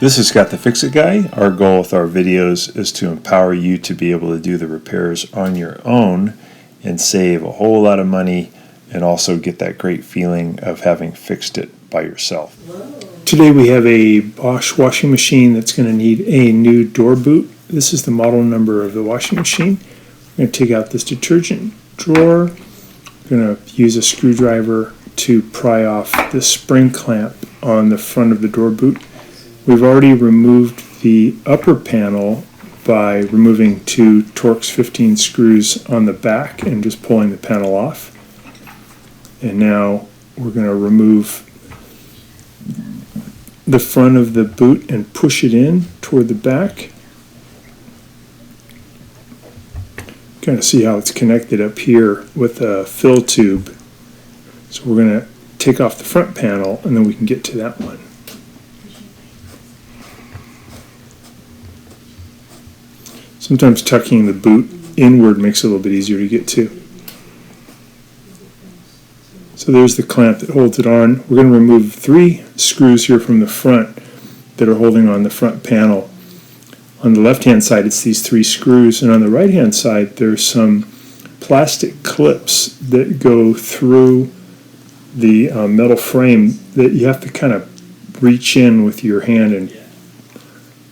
This is Scott the Fix-It Guy. Our goal with our videos is to empower you to be able to do the repairs on your own and save a whole lot of money and also get that great feeling of having fixed it by yourself. Today we have a Bosch washing machine that's going to need a new door boot. This is the model number of the washing machine. We're going to take out this detergent drawer. We're going to use a screwdriver to pry off this spring clamp on the front of the door boot. We've already removed the upper panel by removing two Torx 15 screws on the back and just pulling the panel off. And now we're going to remove the front of the boot and push it in toward the back. Kind of see how it's connected up here with a fill tube. So we're going to take off the front panel and then we can get to that one. Sometimes tucking the boot inward makes it a little bit easier to get to. So there's the clamp that holds it on. We're going to remove 3 screws here from the front that are holding on the front panel. On the left-hand side, it's these 3 screws, and on the right-hand side, there's some plastic clips that go through the metal frame that you have to kind of reach in with your hand and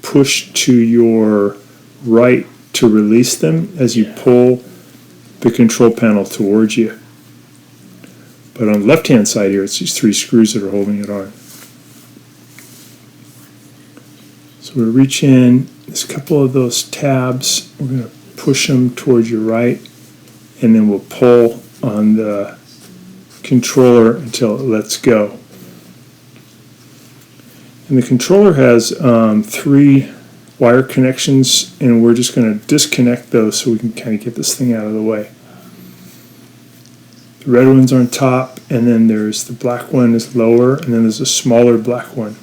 push to your right to release them as you pull the control panel towards you. But on the left-hand side here, it's these 3 screws that are holding it on. So we reach in, there's a couple of those tabs, we're going to push them towards your right, and then we'll pull on the controller until it lets go. And the controller has 3 wire connections, and we're just going to disconnect those so we can kind of get this thing out of the way. The red one's on top, and then there's the black one is lower, and then there's a smaller black one.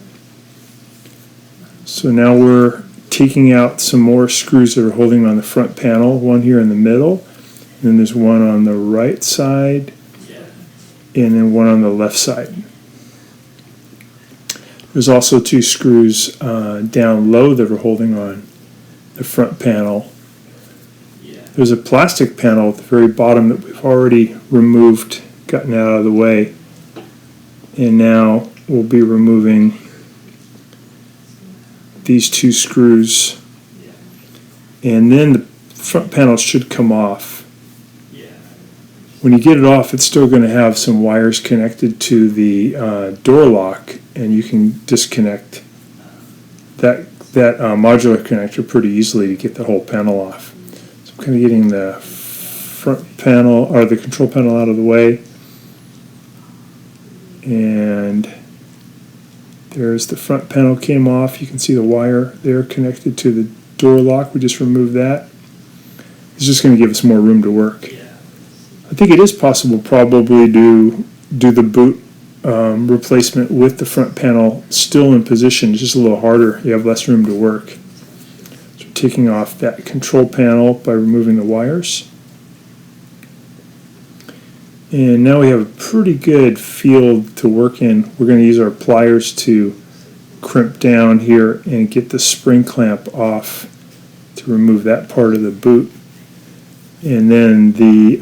So now we're taking out some more screws that are holding on the front panel, one here in the middle, and then there's one on the right side, and then one on the left side. There's also 2 screws down low that are holding on the front panel. There's a plastic panel at the very bottom that we've already removed, gotten out of the way. And now we'll be removing these 2 screws. And then the front panel should come off. When you get it off, it's still going to have some wires connected to the door lock, and you can disconnect that modular connector pretty easily to get the whole panel off. So I'm kind of getting the front panel, or the control panel, out of the way. And there's the front panel came off. You can see the wire there connected to the door lock. We just removed that. It's just going to give us more room to work. I think it is possible probably to do the boot replacement with the front panel still in position. It's just a little harder. You have less room to work. So taking off that control panel by removing the wires. And now we have a pretty good field to work in. We're going to use our pliers to crimp down here and get the spring clamp off to remove that part of the boot. And then the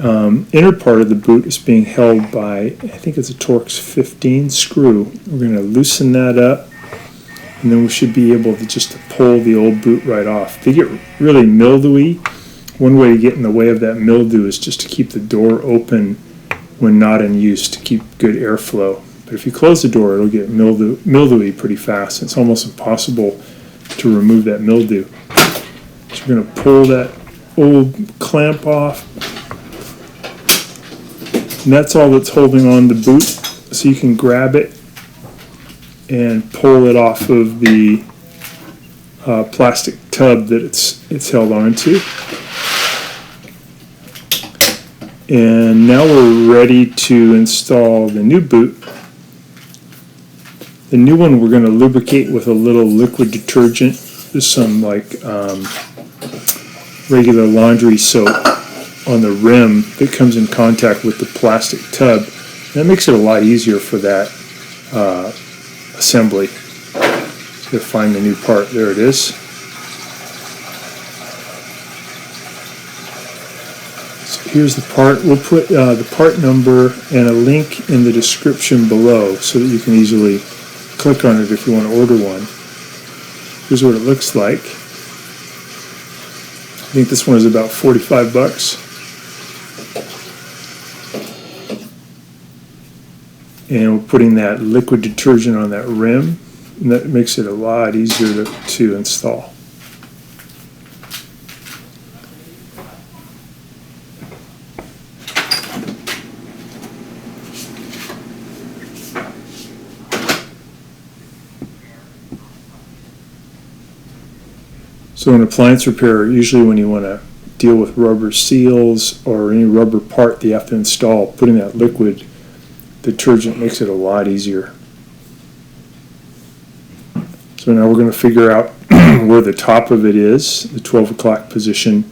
inner part of the boot is being held by, I think it's a Torx 15 screw. We're going to loosen that up, and then we should be able to just pull the old boot right off. They get really mildewy. One way to get in the way of that mildew is just to keep the door open when not in use to keep good airflow. But if you close the door, it'll get mildewy pretty fast. It's almost impossible to remove that mildew. So we're going to pull that old clamp off, and that's all that's holding on the boot, so you can grab it and pull it off of the plastic tub that it's held onto. And now we're ready to install the new boot. The new one we're going to lubricate with a little liquid detergent. There's some regular laundry soap on the rim that comes in contact with the plastic tub. And that makes it a lot easier for that assembly. So to find the new part. There it is. So here's the part. We'll put the part number and a link in the description below so that you can easily click on it if you want to order one. Here's what it looks like. I think this one is about 45 bucks. And we're putting that liquid detergent on that rim, and that makes it a lot easier to install. So in appliance repair, usually when you want to deal with rubber seals or any rubber part that you have to install, putting that liquid detergent makes it a lot easier. So now we're going to figure out where the top of it is, the 12 o'clock position,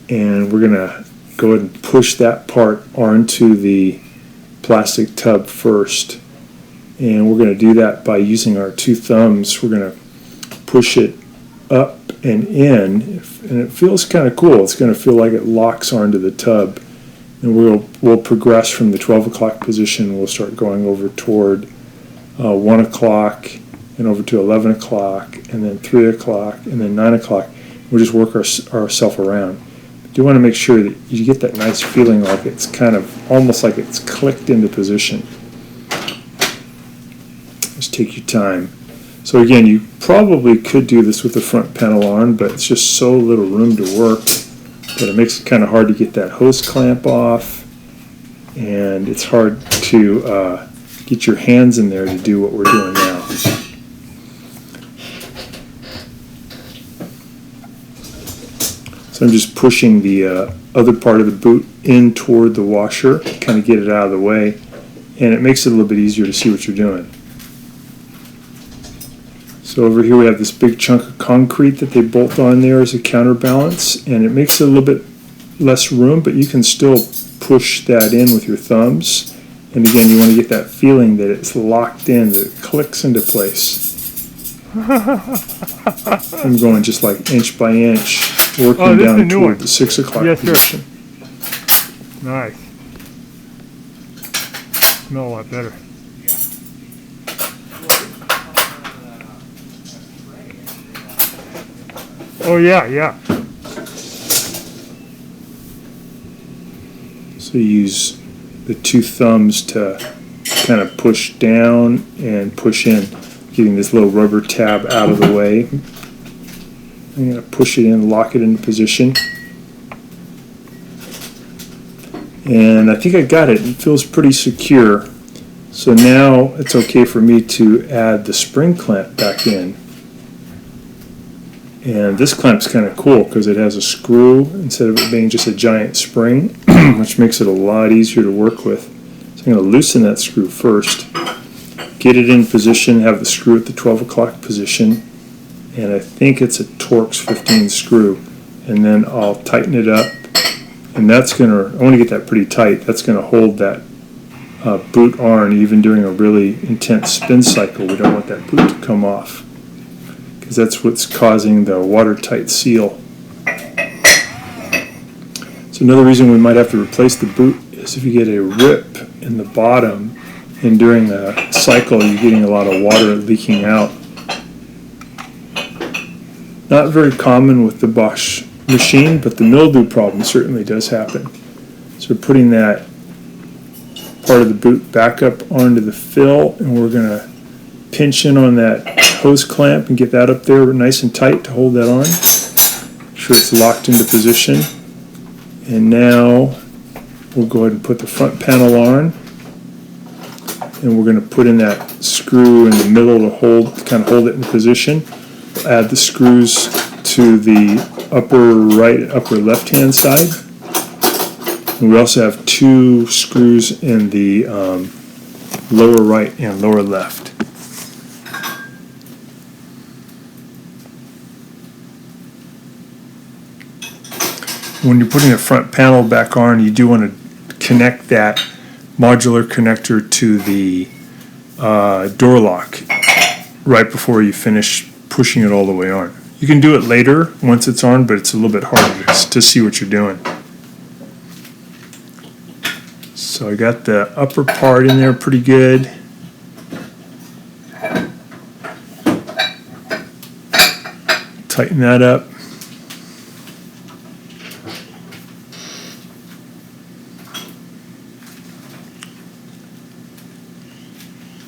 and we're going to go ahead and push that part onto the plastic tub first. And we're going to do that by using our two thumbs. We're going to push it up and in, and it feels kind of cool. It's going to feel like it locks onto the tub, and we'll progress from the 12 o'clock position. We'll start going over toward 1 o'clock and over to 11 o'clock and then 3 o'clock and then 9 o'clock. We'll just work ourselves around. You do want to make sure that you get that nice feeling like it's kind of almost like it's clicked into position. Just take your time. So again, you probably could do this with the front panel on, but it's just so little room to work that it makes it kind of hard to get that hose clamp off, and it's hard to get your hands in there to do what we're doing now. So I'm just pushing the other part of the boot in toward the washer, kind of get it out of the way, and it makes it a little bit easier to see what you're doing. So over here we have this big chunk of concrete that they bolt on there as a counterbalance, and it makes it a little bit less room, but you can still push that in with your thumbs. And again, you want to get that feeling that it's locked in, that it clicks into place. I'm going just like inch by inch, working down toward the 6 o'clock position. Sir. Nice. Smell a lot better. Oh yeah, yeah. So you use the two thumbs to kind of push down and push in, getting this little rubber tab out of the way. I'm going to push it in, lock it into position. And I think I got it. It feels pretty secure. So now it's okay for me to add the spring clamp back in. And this clamp's kind of cool because it has a screw instead of it being just a giant spring, which makes it a lot easier to work with. So I'm going to loosen that screw first, get it in position, have the screw at the 12 o'clock position, and I think it's a Torx 15 screw. And then I'll tighten it up, and that's going to, I want to get that pretty tight. That's going to hold that boot on even during a really intense spin cycle. We don't want that boot to come off, because that's what's causing the watertight seal. So another reason we might have to replace the boot is if you get a rip in the bottom and during the cycle you're getting a lot of water leaking out. Not very common with the Bosch machine, but the mildew problem certainly does happen. So we're putting that part of the boot back up onto the fill, and we're going to pinch in on that hose clamp and get that up there nice and tight to hold that on. Make sure it's locked into position. And now we'll go ahead and put the front panel on, and we're going to put in that screw in the middle to kind of hold it in position. We'll add the screws to the upper right and upper left hand side. And we also have two screws in the lower right and lower left. When you're putting the front panel back on, you do want to connect that modular connector to the door lock. right before you finish pushing it all the way on. You can do it later once it's on, but it's a little bit harder to see what you're doing. So I got the upper part in there pretty good. Tighten that up.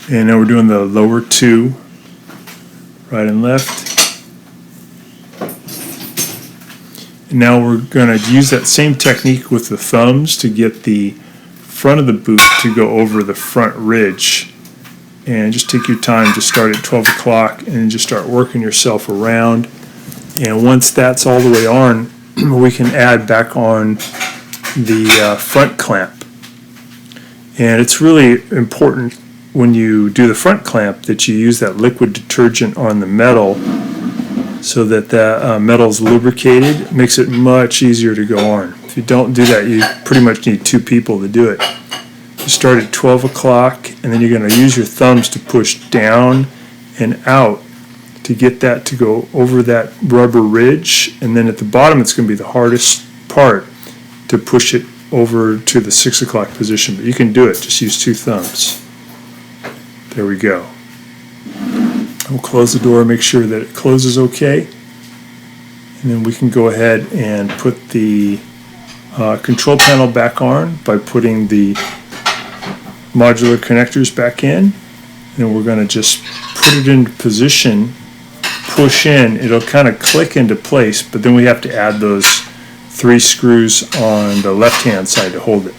And now we're doing the lower two, right and left. And now we're going to use that same technique with the thumbs to get the front of the boot to go over the front ridge. And just take your time to start at 12 o'clock and just start working yourself around. And once that's all the way on, we can add back on the front clamp. And it's really important when you do the front clamp that you use that liquid detergent on the metal so that the metal's lubricated. It makes it much easier to go on. If you don't do that, you pretty much need two people to do it. You start at 12 o'clock, and then you're going to use your thumbs to push down and out to get that to go over that rubber ridge, and then at the bottom it's going to be the hardest part to push it over to the 6 o'clock position, but you can do it. Just use two thumbs. There we go. We'll close the door, make sure that it closes okay, and then we can go ahead and put the control panel back on by putting the modular connectors back in, and we're going to just put it into position, push in. It'll kind of click into place, but then we have to add those 3 screws on the left hand side to hold it.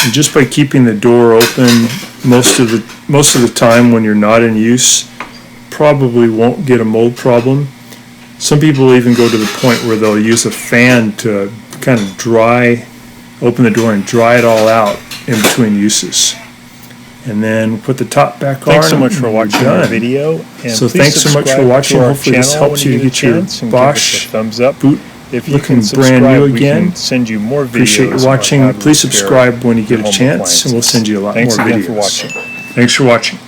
And just by keeping the door open most of the time when you're not in use, probably won't get a mold problem. Some people even go to the point where they'll use a fan to kind of open the door and dry it all out in between uses. And then put the top back on. Thanks so much for watching our video. And so thanks so much for watching. Hopefully this helps you to get your Bosch thumbs up. boot if you looking can brand new we again. can send you more videos. Appreciate you watching. Please subscribe when you get a chance, and we'll send you a lot more videos. Thanks again for watching. Thanks for watching.